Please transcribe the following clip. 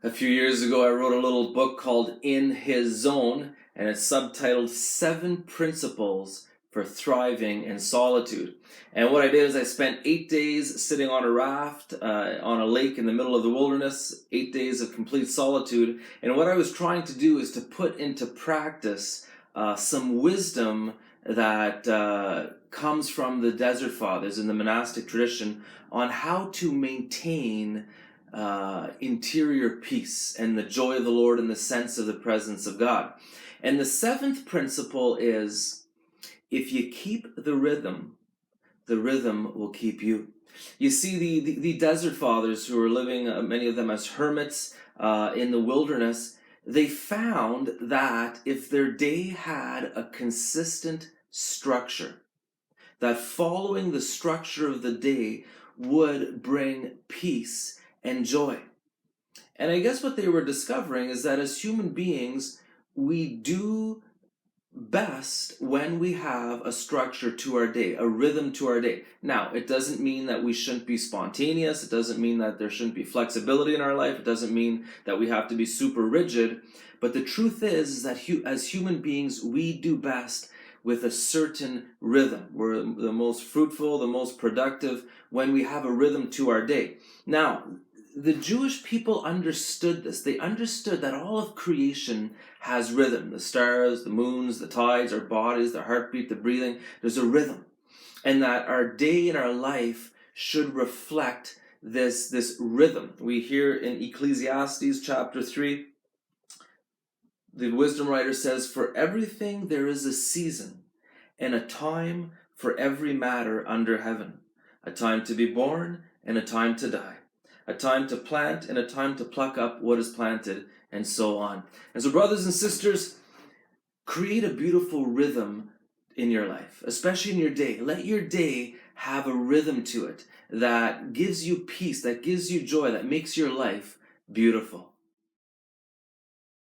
A few years ago, I wrote a little book called In His Zone, and it's subtitled 7 Principles for Thriving in Solitude. And what I did is I spent 8 days sitting on a raft on a lake in the middle of the wilderness, 8 days of complete solitude. And what I was trying to do is to put into practice some wisdom that comes from the Desert Fathers in the monastic tradition on how to maintain interior peace and the joy of the Lord and the sense of the presence of God. And the 7th principle is, if you keep the rhythm will keep you. You see, the Desert Fathers who were living, many of them as hermits in the wilderness, they found that if their day had a consistent structure, that following the structure of the day would bring peace and joy. And I guess what they were discovering is that as human beings, we do best when we have a structure to our day, a rhythm to our day. Now, it doesn't mean that we shouldn't be spontaneous. It doesn't mean that there shouldn't be flexibility in our life. It doesn't mean that we have to be super rigid. But the truth is that as human beings, we do best with a certain rhythm. We're the most fruitful, the most productive when we have a rhythm to our day. Now, the Jewish people understood this. They understood that all of creation has rhythm. The stars, the moons, the tides, our bodies, the heartbeat, the breathing. There's a rhythm. And that our day and our life should reflect this rhythm. We hear in Ecclesiastes chapter 3, the wisdom writer says, "For everything there is a season, and a time for every matter under heaven. A time to be born, and a time to die. A time to plant, and a time to pluck up what is planted," and so on. And so, brothers and sisters, create a beautiful rhythm in your life, especially in your day. Let your day have a rhythm to it that gives you peace, that gives you joy, that makes your life beautiful.